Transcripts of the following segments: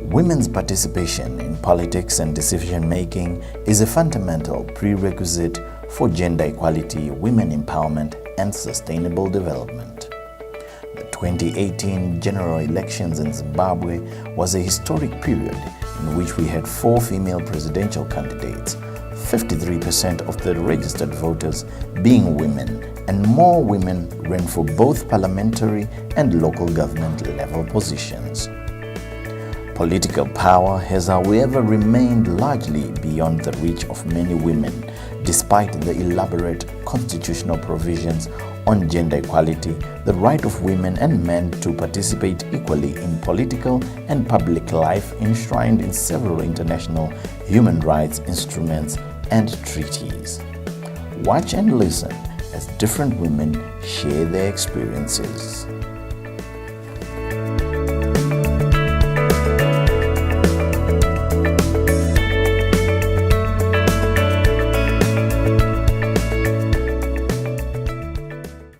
Women's participation in politics and decision-making is a fundamental prerequisite for gender equality, women empowerment, and sustainable development. The 2018 general elections in Zimbabwe was a historic period in which we had 4 female presidential candidates, 53% of the registered voters being women, and more women ran for both parliamentary and local government level positions. Political power has, however, remained largely beyond the reach of many women, despite the elaborate constitutional provisions on gender equality, the right of women and men to participate equally in political and public life enshrined in several international human rights instruments and treaties. Watch and listen as different women share their experiences.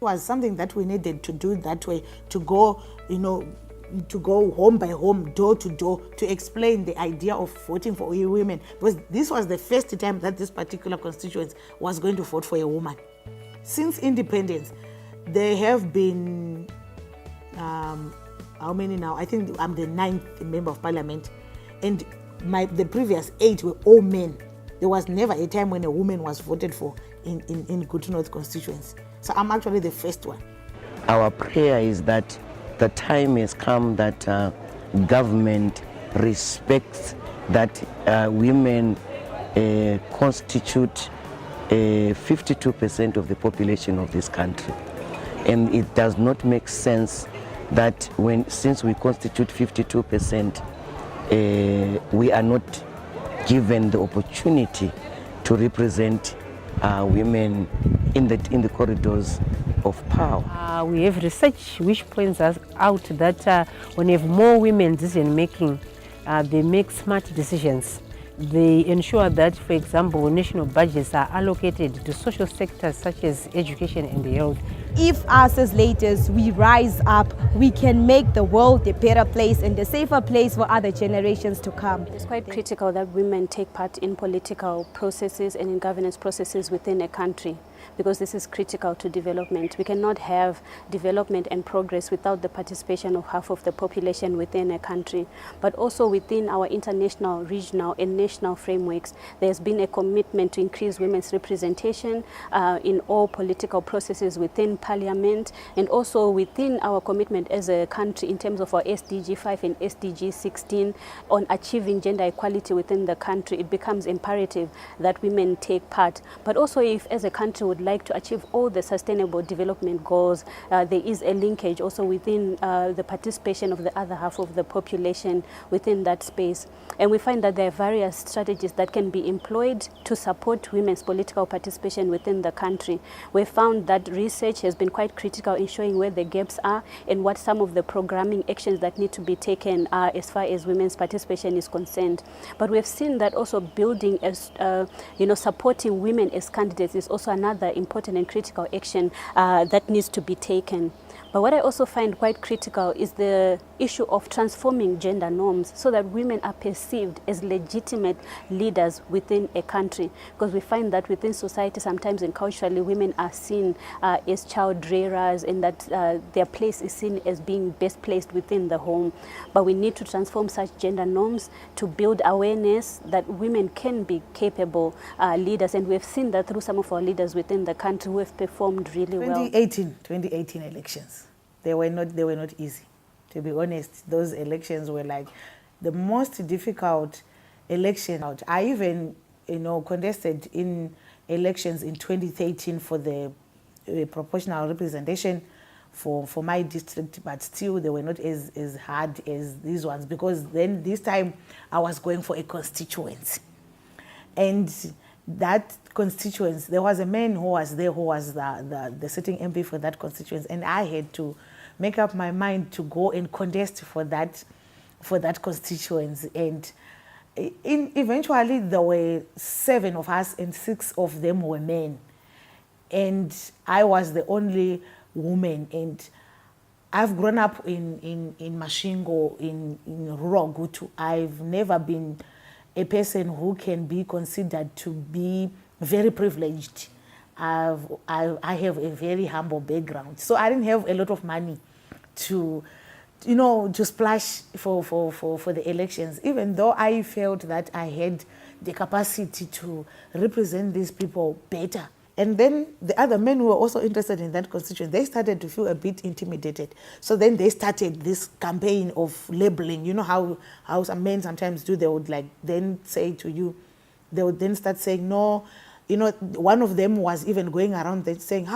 Was something that we needed to do that way, to go, to go home by home, door to door, to explain the idea of voting for women, because this was the first time that this particular constituency was going to vote for a woman. Since independence, there have been, how many now? I think I'm the 9th member of parliament, and the previous 8 were all men. There was never a time when a woman was voted for in Kutu North constituency. So I'm actually the first one. Our prayer is that the time has come that government respects that women constitute 52% of the population of this country. And it does not make sense that since we constitute 52%, we are not given the opportunity to represent women in the corridors of power. We have research which points us out that when you have more women decision making, they make smart decisions. They ensure that, for example, national budgets are allocated to social sectors such as education and health. If us as leaders, we rise up, we can make the world a better place and a safer place for other generations to come. It's quite critical that women take part in political processes and in governance processes within a country, because this is critical to development. We cannot have development and progress without the participation of half of the population within a country. But also within our international, regional and national frameworks, there's been a commitment to increase women's representation in all political processes within Parliament, and also within our commitment as a country in terms of our SDG 5 and SDG 16 on achieving gender equality within the country. It becomes imperative that women take part. But also, if as a country would like to achieve all the sustainable development goals, there is a linkage also within the participation of the other half of the population within that space. And we find that there are various strategies that can be employed to support women's political participation within the country. We found that research has been quite critical in showing where the gaps are and what some of the programming actions that need to be taken are as far as women's participation is concerned. But we've seen that also building as, supporting women as candidates is also another important and critical action that needs to be taken. But what I also find quite critical is the issue of transforming gender norms so that women are perceived as legitimate leaders within a country. Because we find that within society sometimes and culturally women are seen as child rearers, and that their place is seen as being best placed within the home. But we need to transform such gender norms to build awareness that women can be capable leaders. And we've seen that through some of our leaders within the country who have performed really well. 2018 elections. They were not easy, to be honest. Those elections were like the most difficult election. I even, contested in elections in 2013 for the proportional representation for my district, but still they were not as hard as these ones, because then this time I was going for a constituency. And that constituency, there was a man who was there who was the sitting MP for that constituency, and I had to make up my mind to go and contest for that constituency. And eventually there were 7 of us and 6 of them were men. And I was the only woman. And I've grown up in Mashingo, in rural Gutu. I've never been a person who can be considered to be very privileged. I have a very humble background. So I didn't have a lot of money to splash for the elections, even though I felt that I had the capacity to represent these people better. And then the other men who were also interested in that constituency, they started to feel a bit intimidated. So then they started this campaign of labeling. You know how some men sometimes do, they would then say to you, they would then start saying, no, one of them was even going around there saying,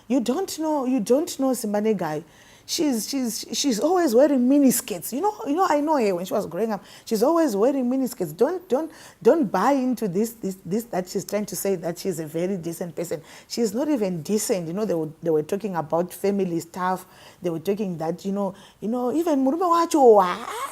you don't know Simbane guy. She's always wearing miniskirts. I know her when she was growing up. She's always wearing miniskirts. Don't buy into this that she's trying to say that she's a very decent person. She's not even decent. They were talking about family stuff. They were talking that even murume wacho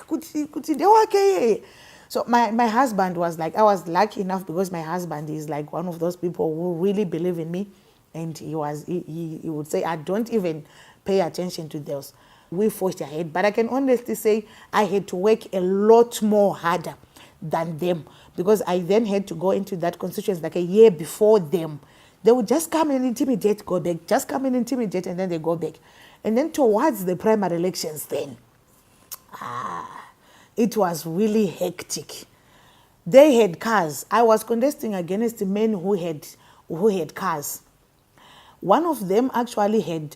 kuti. So my husband was like, I was lucky enough because my husband is like one of those people who really believe in me, and he would say, I don't even pay attention to those. We forged ahead. But I can honestly say I had to work a lot more harder than them, because I then had to go into that constituency like a year before them. They would just come and intimidate, go back, just come and intimidate, and then they go back. And then towards the primary elections then, it was really hectic. They had cars. I was contesting against men who had cars. One of them actually had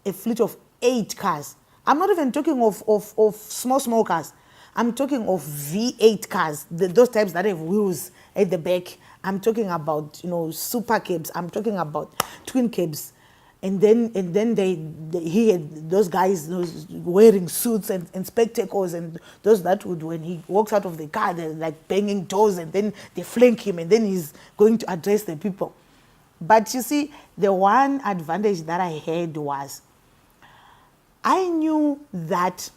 a fleet of 8 cars. I'm not even talking of small cars. I'm talking of V8 cars, those types that have wheels at the back. I'm talking about super cabs. I'm talking about twin cabs. And then he had those guys wearing suits and spectacles, and those that would, when he walks out of the car, they're like banging doors, and then they flank him, and then he's going to address the people. But you see, the one advantage that I had was I knew that,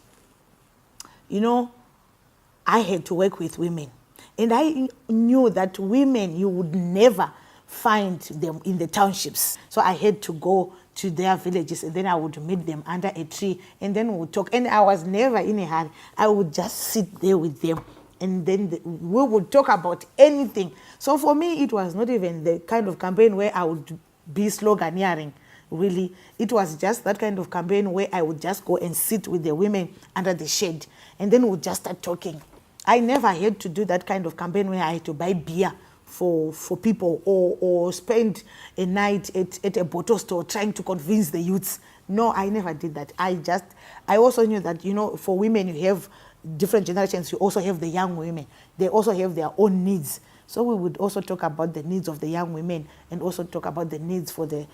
I had to work with women. And I knew that women, you would never find them in the townships. So I had to go to their villages, and then I would meet them under a tree, and then we would talk. And I was never in a hurry. I would just sit there with them, and then we would talk about anything. So for me, it was not even the kind of campaign where I would be sloganeering. Really, it was just that kind of campaign where I would just go and sit with the women under the shade, and then we'd just start talking. I never had to do that kind of campaign where I had to buy beer for people or spend a night at a bottle store trying to convince the youths. No, I never did that. I also knew that, for women, you have different generations. You also have the young women. They also have their own needs. So we would also talk about the needs of the young women, and also talk about the needs for the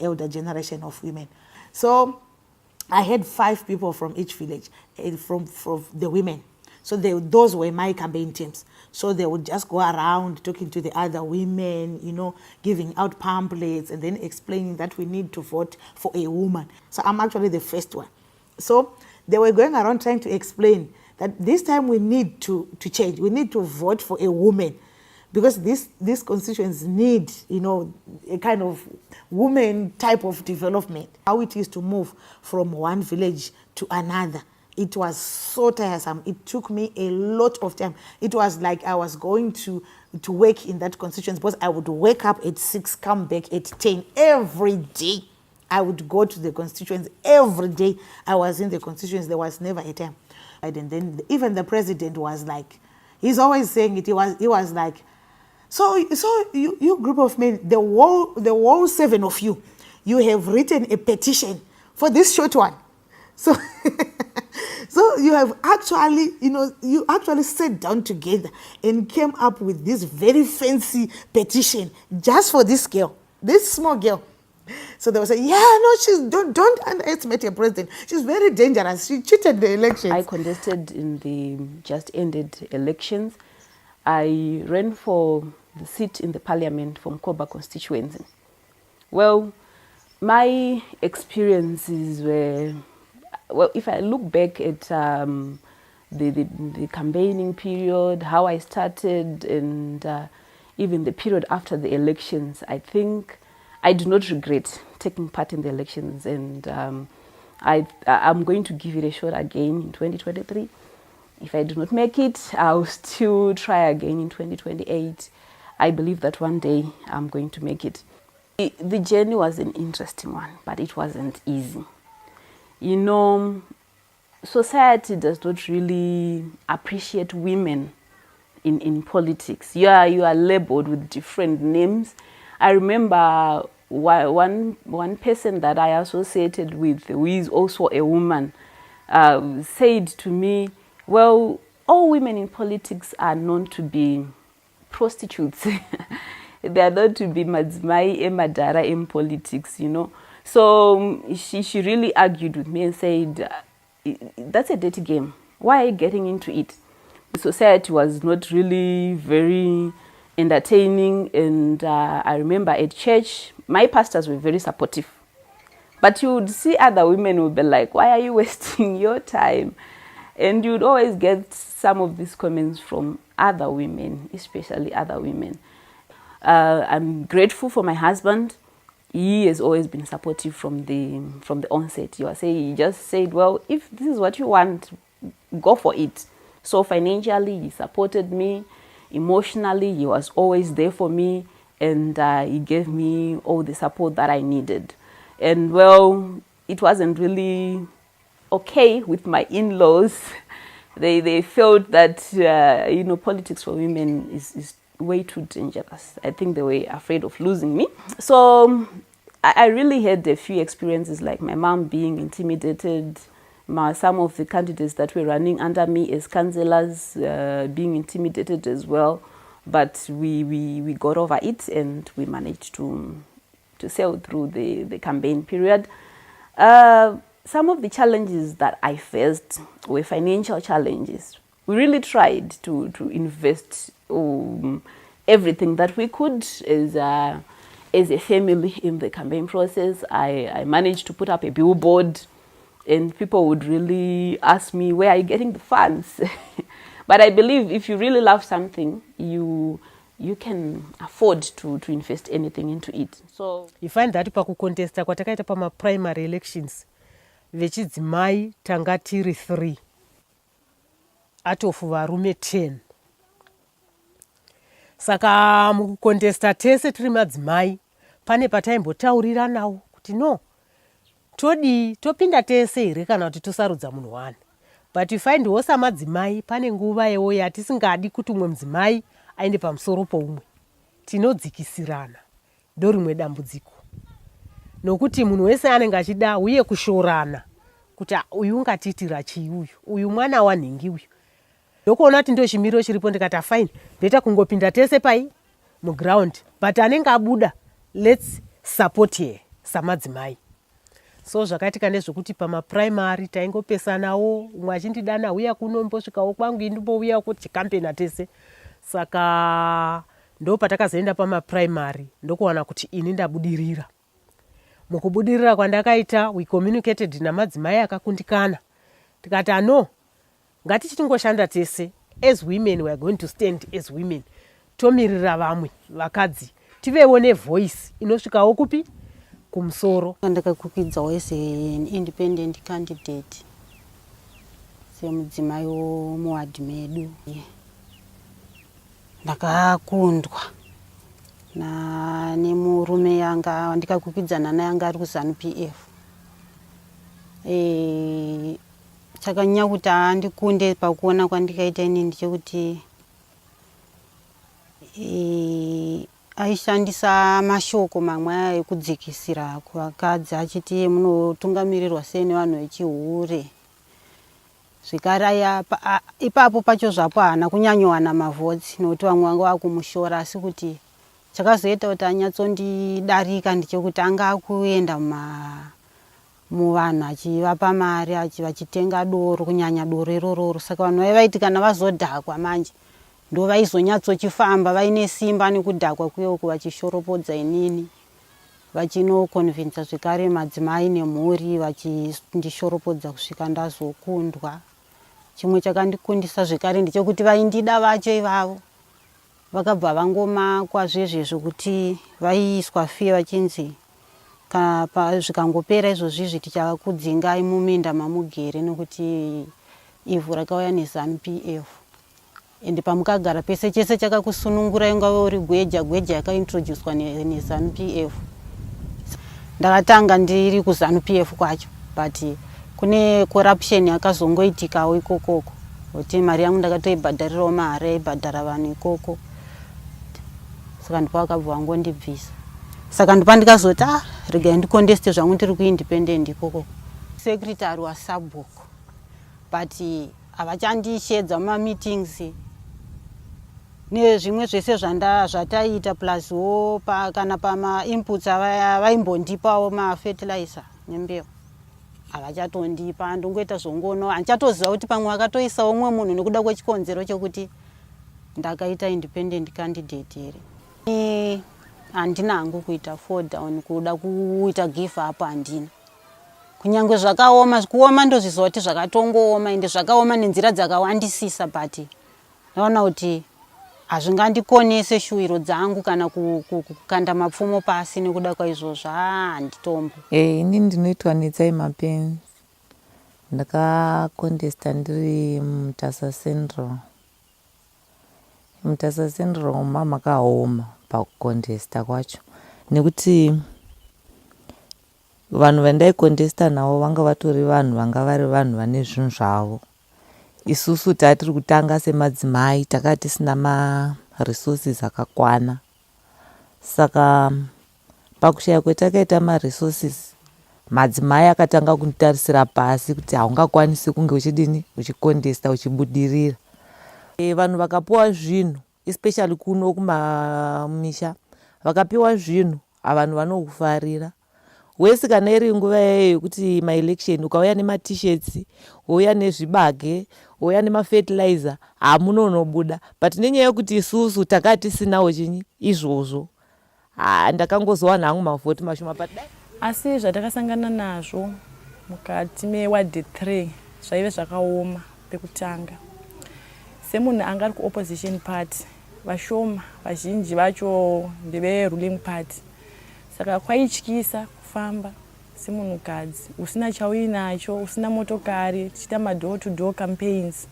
elder generation of women. So I had 5 people from each village, from the women. So those were my campaign teams. So they would just go around talking to the other women, giving out pamphlets, and then explaining that we need to vote for a woman. So I'm actually the first one. So they were going around trying to explain that this time we need to change. We need to vote for a woman, because these constituents need, a kind of woman type of development. How it is to move from one village to another. It was so tiresome. It took me a lot of time. It was like I was going to work in that constituency, because I would wake up at 6, come back at 10 every day. I would go to the constituency every day. I was in the constituency. There was never a time. And then even the president was like, he's always saying it. He was like, so you group of men, the whole 7 of you, you have written a petition for this short one. So so you have actually, you actually sat down together and came up with this very fancy petition just for this girl, this small girl. So they were saying, don't underestimate your president. She's very dangerous. She cheated the elections. I contested in the just ended elections. I ran for the seat in the parliament from Koba constituency. Well, my experiences were, well, if I look back at the campaigning period, how I started, and even the period after the elections, I think I do not regret taking part in the elections, and I'm going to give it a shot again in 2023. If I do not make it, I'll still try again in 2028. I believe that one day I'm going to make it. The journey was an interesting one, but it wasn't easy. You know, society does not really appreciate women in politics. You are labeled with different names. I remember one person that I associated with, who is also a woman, said to me, well, all women in politics are known to be prostitutes. They are known to be madzimai emadara in politics, you know. So she really argued with me and said, that's a dirty game. Why are you getting into it? The society was not really very entertaining, and I remember at church, my pastors were very supportive. But you would see other women who would be like, why are you wasting your time? And you would always get some of these comments from other women, especially other women. I'm grateful for my husband. He has always been supportive from the onset. He just said, well, if this is what you want, go for it. So financially, he supported me. Emotionally, he was always there for me, and he gave me all the support that I needed. And well, it wasn't really okay with my in-laws. They felt that you know, politics for women is way too dangerous. I think they were afraid of losing me. So I really had a few experiences, like my mom being intimidated, some of the candidates that were running under me as councillors being intimidated as well. But we got over it, and we managed to sail through the campaign period. Some of the challenges that I faced were financial challenges. We really tried to invest everything that we could as a family in the campaign process. I managed to put up a billboard, and people would really ask me, where are you getting the funds? But I believe if you really love something, you can afford to invest anything into it. So you find that pakukontesta kwatakaita pama primary elections, vechidzimai tanga tiri 3 out of varume 10. Saka mukukontesta tese tiri madzimai, pane pataimbotaurira nawo kuti no, topinda tese here kana kuti tosarudza munhu wani. But you find wosa madzimai, pane nguva yewo yatisingadi kuti umwe mudzimai aende pamusoro poumwe. Tinodzikisirana. Ndo rimwe dambudziko. Nokuti munhu wese anenge achida uye kushorana kuti uyu ungatitira chii uyu mwana wanhingi uyu. Ndokuona kuti ndo chimiro chiripo, ndikati fine, ndeta kungopinda tese pai muground, but anenge abuda, let's support here samadzimai. So zvakaitika nezvokuti pama primary taingopesanawo, umwe achindidana uya kuno mbosvikawo kwangu indimbouya kuti chikampena tese. Saka ndo patakazoenda pama primary ndokuona kuti ini ndabudirira. Mukubudirira kwandakaita, we communicated namadzimai akakundikana. Tikati no, ngatichitingoshanda tese, as women we are going to stand as women. Tomirira vamwe vakadzi, tivewo ne voice inosvikawo kupi kumusoro. Ndakakwikwidzwawo as an independent candidate semudzimai womuwadi medu. Ndakakundwa nemurume yanga ndikakwikwidzana naye anga ari kuZANU-PF. Chakanyanya kuti andikunde pakuona kwandikaita ini ndechekuti aishandisa mashoko mamwe ekudzikisira kuvakadzi achiti munotungamirirwa sei nevanhu vechihure. Zvekare ipapo pacho zvapo haana kunyanyowana mavhotsi nokuti vamwe vanga vakumushora, asi kuti chakazoita kuti anyatsondidarika ndechekuti anga akuenda muvanhu achivapa mari vachitenga doro, kunyanya doro irororo. Saka vanhu vaiti kana vazodhakwa manje ndo vaizonyatsochifamba vaine simba nekudhakwa kuyoko vachishoropodza inini vachinokonvinza zvekare madzimai nemhuri vachindishoropodza kusvika ndazokundwa. Chimwe chakandikundisa zvekare ndechekuti vaindida vacho ivavo vakabva vangoma kwazvezvezvo kuti vaiiswa fiye vachinzi zvikangopera izvozvizvi tichakudzingai muminda mamugere nokuti ivhu rakauya neZANU-PF. Ende pamukagara pese chese chakakusunungura ingave uri gweja yakaintroducwa neZANU-PF. Ndakatanga ndiri kuZANU-PF kwacho, but kune corruption yakazongoitikawo ikokoko. Kuti mari yangu ndakatoibhadharirawo mahara yaibhadhara vanhu ikoko. Saka ndipo vakabva vangondibvisa. Saka ndipo ndikazoti regai ndikondeste zvangu ndiri kuindependent ikoko. Secretary waSABOK, but havachandishedza mumameetings nezvimwe zvese zvataita pluswo kana pamainputs avaimbondipawo mafertilizer nembewu havachatondipa. Ndongoita zvongono handichatoziva kuti pamwe vakatoisawo umwe munhu nekuda kwechikonzero chokuti ndakaita independent candidate here. Handina hangu kuita fall down kuda kuita give up handina. Kunyange zvakaoma, kuoma ndozviziva kuti zvakatongooma ende zvakaoma nenzira dzakawandisisa, but naona kuti hazvingandikonese shuwiro dzangu kana kukanda mapfumo pasi nekuda kwaizvozvo handitombo. Ini ndinoitwa neTsai Mapenzi. Ndakakontesta ndiri Mutasa Central. Mutasa Central mamakaoma pakukontesta kwacho nekuti vanhu vandaikontesta navo vanga vatori vanhu vanga vari vanhu vane zvinhu zvavo. Isusu tatiri kutanga semadzimai takati tisina maresources akakwana, saka pakushaya kwetakaita maresources madzimai akatanga kunitarisira pasi kuti haungakwanisi kunge uchidini uchikontesta uchibudirira. Vanhu vakapiwa zvinhu especially kuno kumamisha vakapiwa zvinhu avanhu vanokufarira. Wesi kana iri nguva yayo yokuti maelection ukauya nema-t-shirts, wouya nezvibage, wouya nemafertilizer, hamunonobuda. But nenyaya yokuti isusu takati tisinawo chinyi izvozvo, ndakangozowana hangu mavhoti mashoma. Asi zvatakasangana nazvo mukati meward 3 zvaive zvakaoma pekutanga. Semunhu anga ari kuopposition party, vashoma vazhinji vacho ndeve ruling party. Saka kwaityisa kufamba semunhukadzi usina chauinacho, usina motokari, tichita ma-door to door campaigns.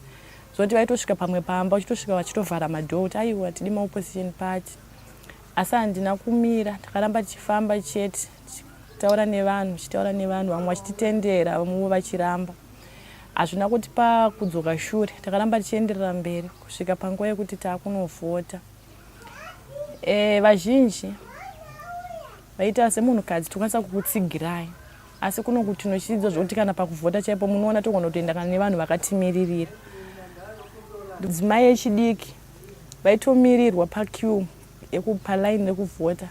Zoti vaitosvika pamwe pamba uchitosvika vachitovhara ma-door kuti aiwa tidi ma-opposition party. Asi handina kumira, takaramba tichifamba chete, tichitaura nevanhu, vamwe vachititendera, vamwe vachiramba. Hazvina kuti pakudzoka shure, takaramba tichienderera mberi kusvika panguva yekuti taakunovhota. Vazhinji vaita semunhukadzi tokwanisa kukutsigirai, asi kuno kuti tinochidzwa zvokuti kana pakuvhota chaipo munoona togona kutoenda kana nevanhu vakatimiririra. Dzimai echidiki vaitomirirwa paqueue palaini rekuvhota.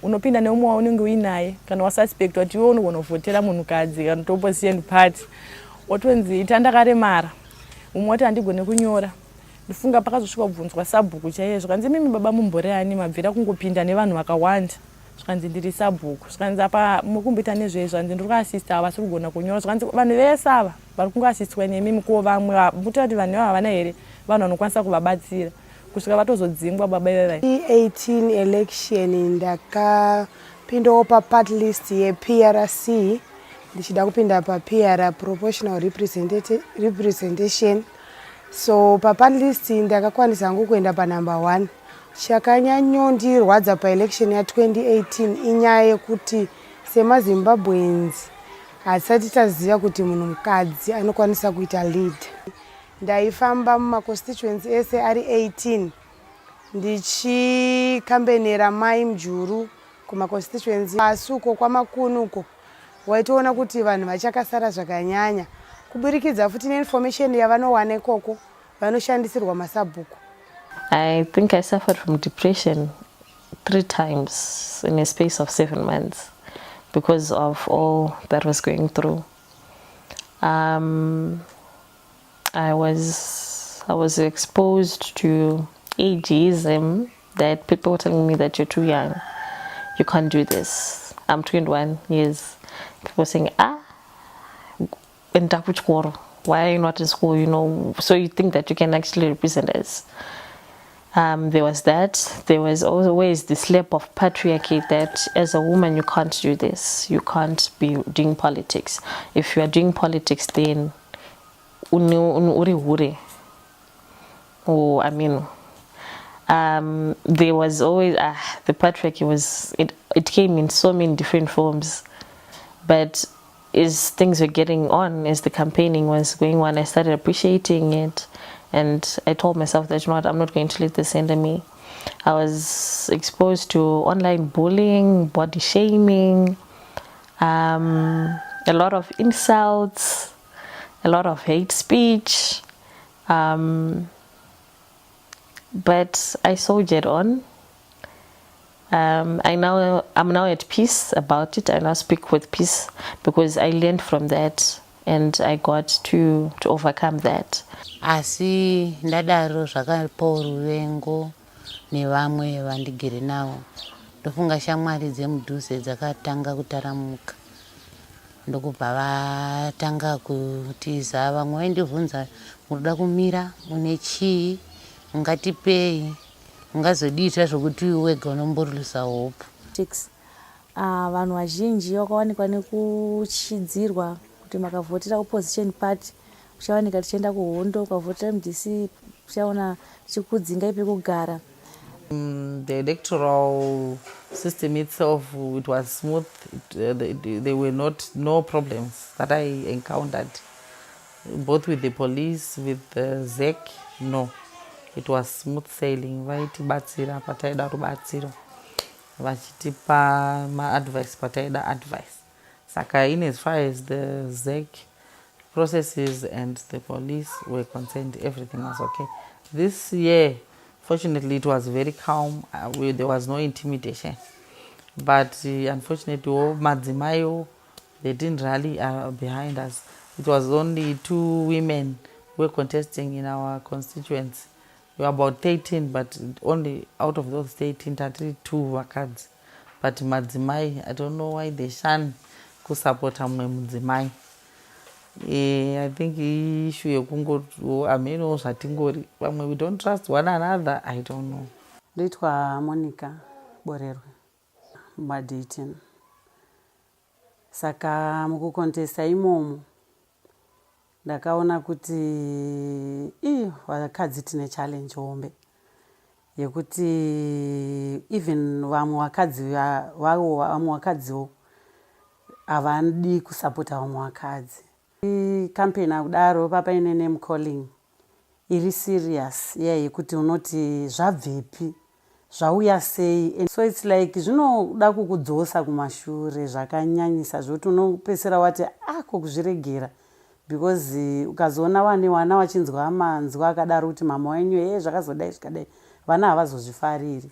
Unopinda neumwe waunenge uinaye kana wasuspectwa kuti iwe unogona kuvhotera munhukadzi kana kuti opposition party. Otonzi ita ndakaremara, umwe wati handigone kunyora. Ndifunga pakazosvika kubvunzwa sabhuku chaiye zvikanzi mimi baba mumboreani mabvira kungopinda nevanhu vakawanda. Zvikanzi ndiri sabhuku. Zvikanzi apa mukumboita nezvezvo zvanzi ndiri kuasista ava vasiri kugona kunyora. Zvikanzi vanhu vese ava vari kungoasistwa nemi ko vamwe muti kuti vanhu ava havana here vanhu vanokwanisa kuvabatsira kusvika vatozodzingwa baba ivavai. 2018 election ndakapindawo paparty list yePRC ndichida kupinda paPR proportional representation. So paparty list ndakakwanisa hangu kuenda panumber 1. Chakanyanyondirwadza paelection ya2018 inyaya yekuti semaZimbabweans hatisati taziva kuti munhukadzi anokwanisa kuita lead. Ndaifamba mumaconstituency ese ari 18 ndichikambenera mai Mjuru kumaconstituency masuko kwamakunuko waitoona kuti vanhu vachakasara zvakanyanya kuburikidza futi neinformation yavanowana ikoko vanoshandisirwa masabhuku. I think I suffered from depression 3 times in a space of 7 months because of all that was going through. I was exposed to ageism, that people were telling me that you're too young, you can't do this. I'm 21 years. People saying, why are you not in school? You know, so you think that you can actually represent us. There was that. There was always the slap of patriarchy that as a woman you can't do this. You can't be doing politics. If you are doing politics, then oh, I mean, there was always the patriarchy was it came in so many different forms, but as things were getting on, as the campaigning was going on, I started appreciating it, and I told myself that, you know what, I'm not going to let this hinder me. I was exposed to online bullying, body shaming, a lot of insults, a lot of hate speech, but I soldiered on. I'm now at peace about it. I now speak with peace because I learned from that and I got to overcome that. Asi ndadaro zvakapawo ruvengo nevamwe vandigere navo. Ndofunga shamwari dzemudhuze dzakatanga kutaramuka. Ndokubva vatanga kutiza, vamwe vaindibvunza munoda kumira mune chii, ungatipei, ungazodita zvokuti wega unomborwisa hope. Vanhu vazhinji vakawanikwa nekuchidzirwa kuti makavhotera opposition party uchawanika tichienda kuhondo, ukavhotera MDC uchaona chikudzingai pekugara. The electoral system itself, it was smooth. There were no problems that I encountered, both with the police, with the ZEC. No, it was smooth sailing. Vaitibatsira pataida rubatsiro, vachitipa ma-advice pataida advice. Saka in as far as the ZEC processes and the police were concerned, everything was okay. This year, fortunately, it was very calm. There was no intimidation. But unfortunately, Madzimayo, they didn't rally behind us. It was only 2 women who were contesting in our constituents. We were about 13, but only out of those 13, 2 were cards. But Madzimai, I don't know why they shan support Madzimai. I think the issue we don't trust one another. I don't know. Ndoitwa Monica Borerwe Madeitin. Saka mukukontesta imomo ndakaona kuti vakadzi tine challenge hombe yekuti even vamwe vakadziwo havadi kusapota vamwe vakadzi. Campaign akudaro papaine name calling iri serious yekuti unoti zvabvepi, zvauya sei. So it's like zvinoda kukudzosa kumashure zvakanyanyisa zvokuti unopedzisira wati kuzviregera, because ukazoona vana vachinzwa amanzwa akadaro kuti mama wenyu zvakazodai zvikadai, vana havazozvifariri.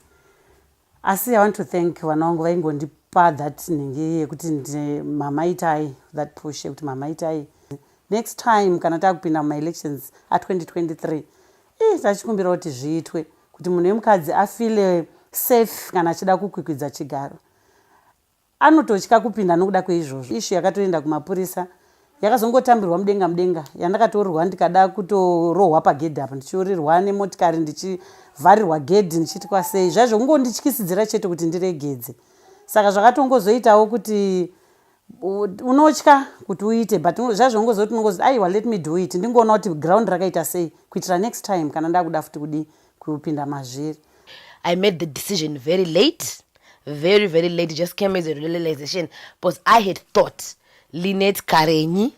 Asi I want to thank vana vangu vaingondipa that nenge yekuti mama itai, that push yekuti mama itai. Next time kana takupinda muma-elections a2023 tachikumbira kuti zviitwe kuti munhu wemukadzi afile safe kana achida kukwikwidza chigaro. Anototya kupinda nokuda kweizvozvo. Ishu yakatoenda kumapurisa yakazongotambirwa mudenga yandakatorwa ndikada kutorohwa pagedhi apa ndichiurirwa nemotikari ndichivharirwa gedhi ndichiti kwasei zvaizvo kungondityisidzira chete kuti ndiregedze. Saka zvakatongozoitawo kuti unotya kuti uite, but zvaizvo ungozoti aiwa let me do it, ndingoona kuti ground rakaita sei kuitira next time kana ndakuda futi kudi kupinda mazviri. I made the decision very late, very late. It just came as a realization because I had thought Lynette Karenyi,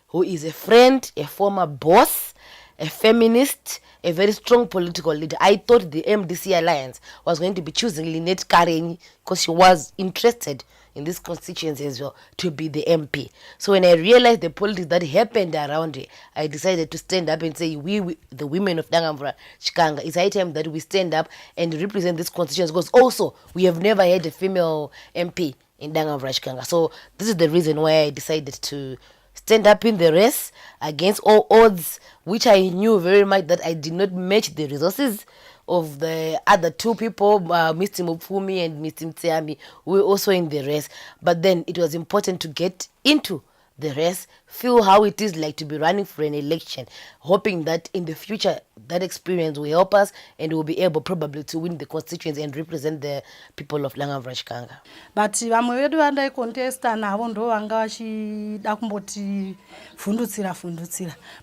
who is a friend, a former boss, a feminist, a very strong political leader. I thought the MDC alliance was going to be choosing Lynette Karenyi because she was interested in this constituency as well to be the MP. So when I realized the politics that happened around it, I decided to stand up and say, we the women of Dangamvura Chikanga, it's high time that we stand up and represent this constituency, because also we have never had a female MP in Dangamvura Chikanga. So this is the reason why I decided to stand up in the race against all odds, which I knew very much that I did not match the resources of the other two people, Mr. Mupfumi and Mr. Mtsiami, were also in the race. But then it was important to get into the race, feel how it is like to be running for an election, hoping that in the future that experience will help us and we'll be able probably to win the constituency and represent the people of Langavrashkanga. But vamwe vedu vandaicontesta navo ndo vanga vachida kumboti vhundutsira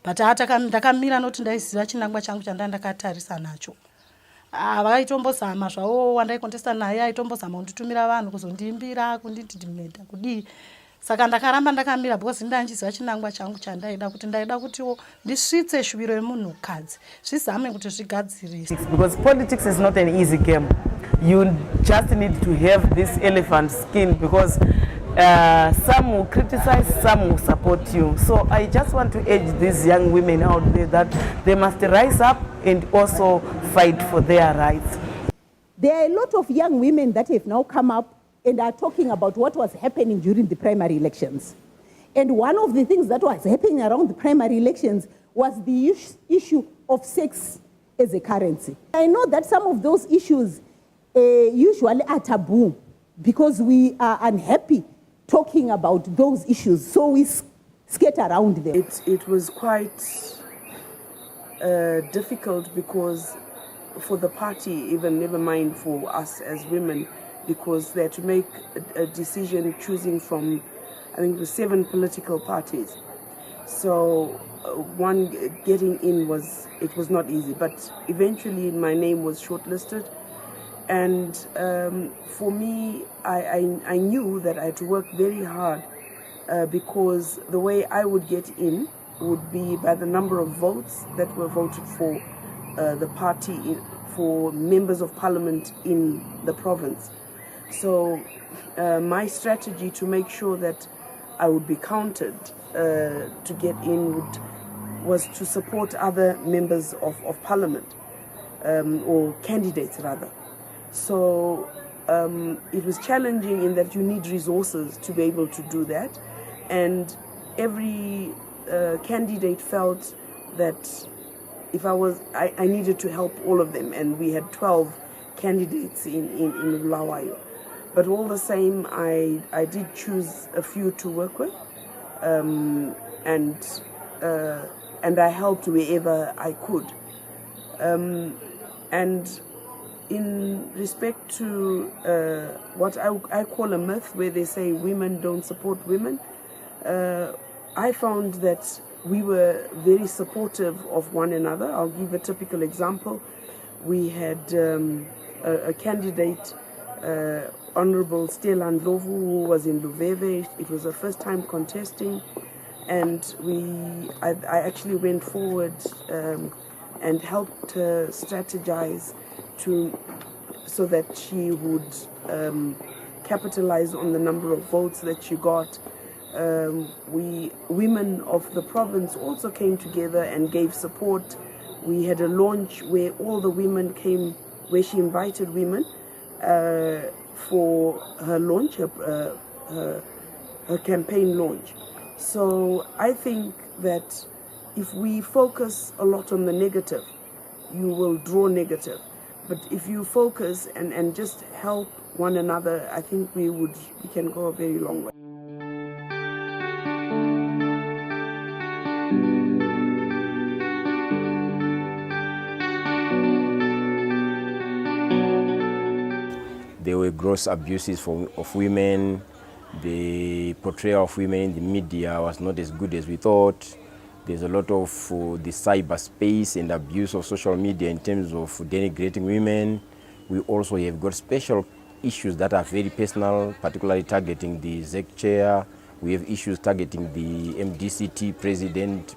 but ndakamira noti ndaiziva chinangwa changu chandandakatarisa nacho. Vaitombozama zvavo wandaicontesta naye aitombozama kunditumira vanhu kuzondiimbira kundidhidhimeta kudii. Saka ndakaramba ndakamira because ndanjiziva chinangwa changu chandaida kuti ndaida kutiwo ndisvitse shuviro yemunhu kadzi zvizame kuti zvigadzirise. Because politics is not an easy game. You just need to have this elephant skin because some will criticize, some will support you. So I just want to urge these young women out there that they must rise up and also fight for their rights. There are a lot of young women that have now come up and are talking about what was happening during the primary elections. And one of the things that was happening around the primary elections was the issue of sex as a currency. I know that some of those issues usually are taboo because we are unhappy talking about those issues, so we skate around them. It was quite difficult because for the party, even never mind for us as women, because they had to make a decision choosing from, I think it was 7 political parties. So one getting in was not easy, but eventually my name was shortlisted. And for me, I knew that I had to work very hard because the way I would get in would be by the number of votes that were voted for the party, for members of parliament in the province. So my strategy to make sure that I would be counted to get in was to support other members of parliament, or candidates rather. So it was challenging in that you need resources to be able to do that, and every candidate felt that if I needed to help all of them, and we had 12 candidates in Bulawayo. But all the same, I did choose a few to work with, and I helped wherever I could. And in respect to what I call a myth, where they say women don't support women, I found that we were very supportive of one another. I'll give a typical example. We had a candidate, Honorable Stella Ndlovu, who was in Luveve. It was her first time contesting, and I actually went forward and helped her strategize so that she would capitalize on the number of votes that she got. Women of the province also came together and gave support. We had a launch where all the women came, where she invited women for her launch, her campaign launch. So I think that if we focus a lot on the negative, you will draw negative. But if you focus and just help one another, I think we can go a very long way. There were gross abuses of women. The portrayal of women in the media was not as good as we thought. There's a lot of the cyberspace and abuse of social media in terms of denigrating women. We also have got special issues that are very personal, particularly targeting the ZEC chair. We have issues targeting the MDCT president,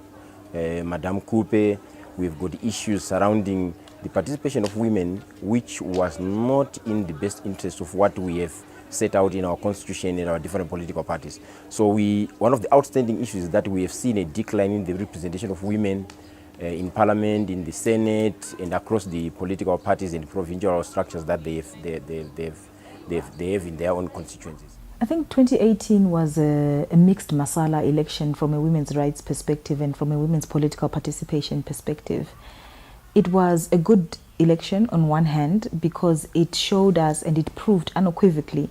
Madame Coupe. We've got issues surrounding the participation of women, which was not in the best interest of what we have set out in our constitution and our different political parties. So one of the outstanding issues is that we have seen a decline in the representation of women in parliament, in the Senate, and across the political parties and provincial structures that they have in their own constituencies. I think 2018 was a mixed masala election from a women's rights perspective and from a women's political participation perspective. It was a good election on one hand because it showed us and it proved unequivocally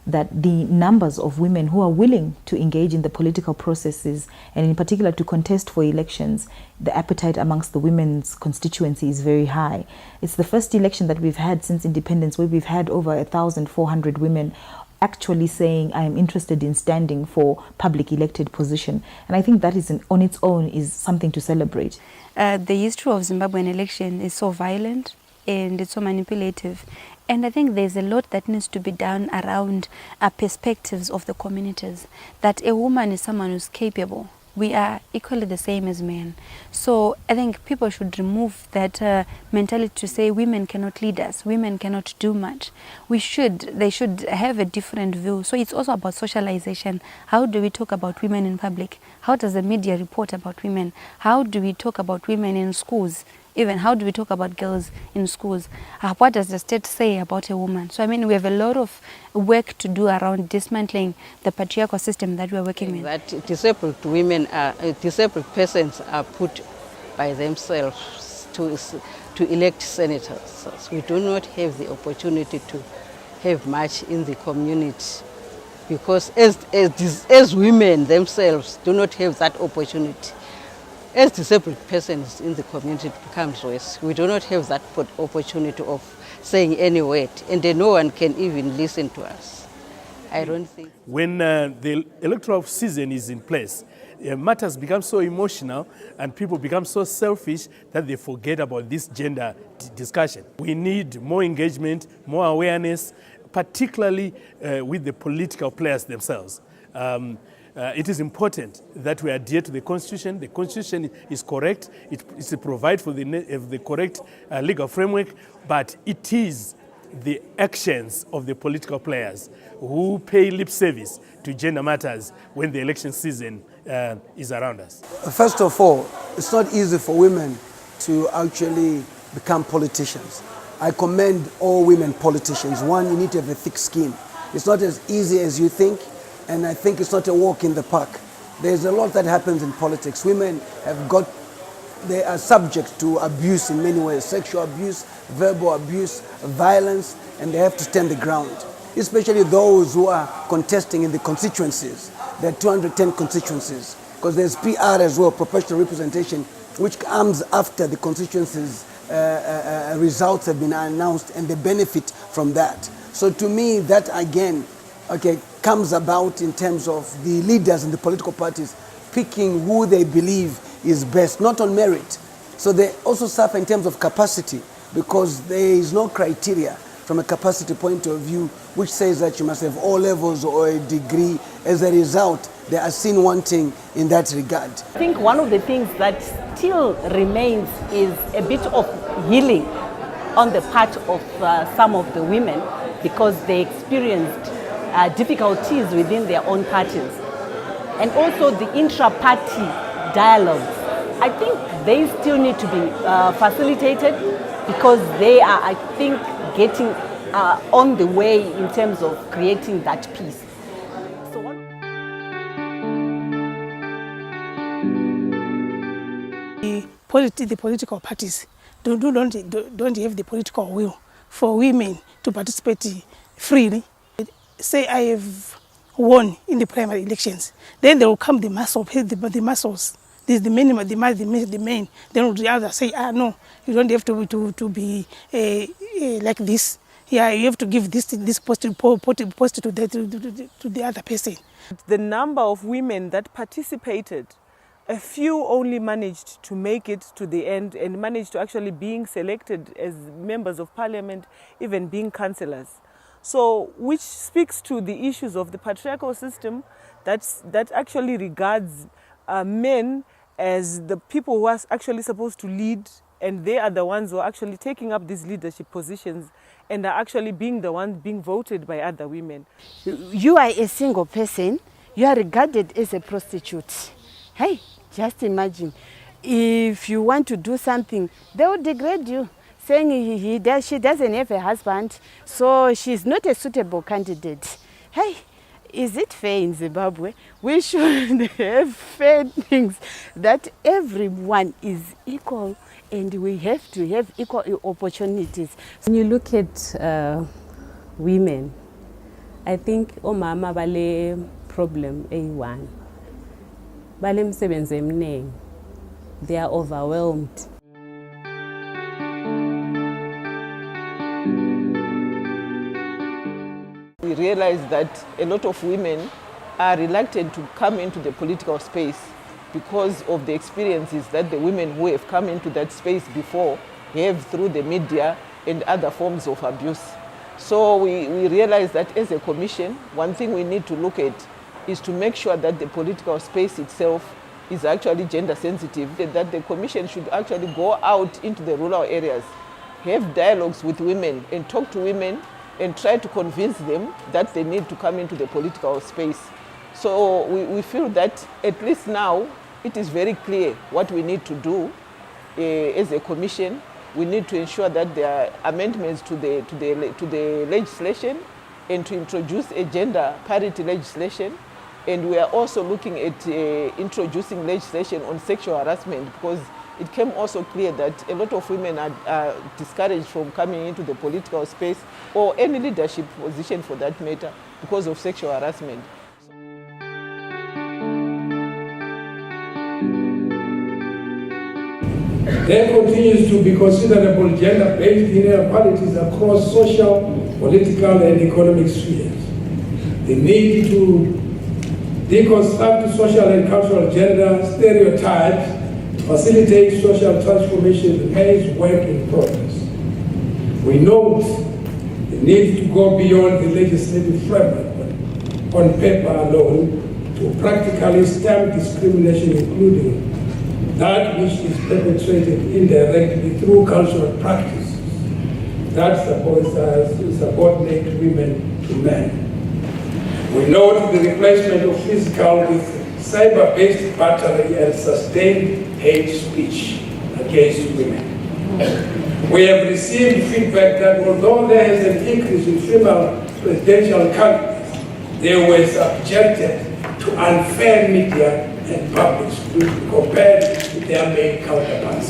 that the numbers of women who are willing to engage in the political processes and in particular to contest for elections, the appetite amongst the women's constituency is very high. It's the first election that we've had since independence where we've had over 1,400 women actually saying, I am interested in standing for public elected position. And I think that is on its own is something to celebrate. The history of Zimbabwean election is so violent and it's so manipulative. And I think there's a lot that needs to be done around perspectives of the communities, that a woman is someone who's capable. We are equally the same as men. So I think people should remove that mentality to say women cannot lead us, women cannot do much. They should have a different view. So it's also about socialization. How do we talk about women in public? How does the media report about women? How do we talk about women in schools? Even how do we talk about girls in schools? What does the state say about a woman? So I mean, we have a lot of work to do around dismantling the patriarchal system that we're working with. That disabled women, disabled persons are put by themselves to elect senators. We do not have the opportunity to have much in the community because as women themselves do not have that opportunity. As disabled persons in the community, it becomes worse. We do not have that opportunity of saying any word, and no one can even listen to us. I don't think. When the electoral season is in place, matters become so emotional and people become so selfish that they forget about this gender discussion. We need more engagement, more awareness, particularly with the political players themselves. It is important that we adhere to the Constitution. The Constitution is correct. It is to provide for the correct legal framework, but it is the actions of the political players who pay lip service to gender matters when the election season is around us. First of all, it's not easy for women to actually become politicians. I commend all women politicians. One, you need to have a thick skin. It's not as easy as you think. And I think it's not a walk in the park. There's a lot that happens in politics. Women they are subject to abuse in many ways, sexual abuse, verbal abuse, violence, and they have to stand the ground. Especially those who are contesting in the constituencies. There are 210 constituencies, because there's PR as well, proportional representation, which comes after the constituencies results have been announced and they benefit from that. So to me, that again, comes about in terms of the leaders in the political parties picking who they believe is best, not on merit. So they also suffer in terms of capacity because there is no criteria from a capacity point of view which says that you must have O levels or a degree. As a result, they are seen wanting in that regard. I think one of the things that still remains is a bit of healing on the part of some of the women because they experienced difficulties within their own parties, and also the intra-party dialogues. I think they still need to be facilitated because they are, I think, getting on the way in terms of creating that peace. The political parties don't have the political will for women to participate freely. Say I have won in the primary elections, then there will come the muscles. This is the minimum, the main. Then the others say, no, you don't have to be like this. Yeah, you have to give this post to the other person. The number of women that participated, a few only managed to make it to the end and managed to actually being selected as members of parliament, even being councillors. So, which speaks to the issues of the patriarchal system that actually regards men as the people who are actually supposed to lead, and they are the ones who are actually taking up these leadership positions and are actually being the ones being voted by other women. You are a single person, you are regarded as a prostitute. Hey, just imagine, if you want to do something, they will degrade you, saying she doesn't have a husband, so she's not a suitable candidate. Hey, is it fair in Zimbabwe? We should have fair things, that everyone is equal and we have to have equal opportunities. When you look at women, I think omama bale problem A1. Bale msebenzi emningi. They are overwhelmed. We realize that a lot of women are reluctant to come into the political space because of the experiences that the women who have come into that space before have through the media and other forms of abuse. So we realize that as a commission, one thing we need to look at is to make sure that the political space itself is actually gender sensitive, that the commission should actually go out into the rural areas, have dialogues with women and talk to women and try to convince them that they need to come into the political space. So we feel that at least now it is very clear what we need to do as a commission. We need to ensure that there are amendments to the legislation and to introduce a gender parity legislation. And we are also looking at introducing legislation on sexual harassment, because it came also clear that a lot of women are discouraged from coming into the political space or any leadership position for that matter because of sexual harassment. There continues to be considerable gender-based inequalities across social, political, and economic spheres. The need to deconstruct social and cultural gender stereotypes to facilitate social transformation remains work in progress. We note the need to go beyond the legislative framework on paper alone to practically stem discrimination, including that which is perpetrated indirectly through cultural practices that subordinate women to men. We note the replacement of physical with cyber-based battery and sustained hate speech against women. We have received feedback that although there is an increase in female presidential candidates, they were subjected to unfair media and public scrutiny compared to their male counterparts.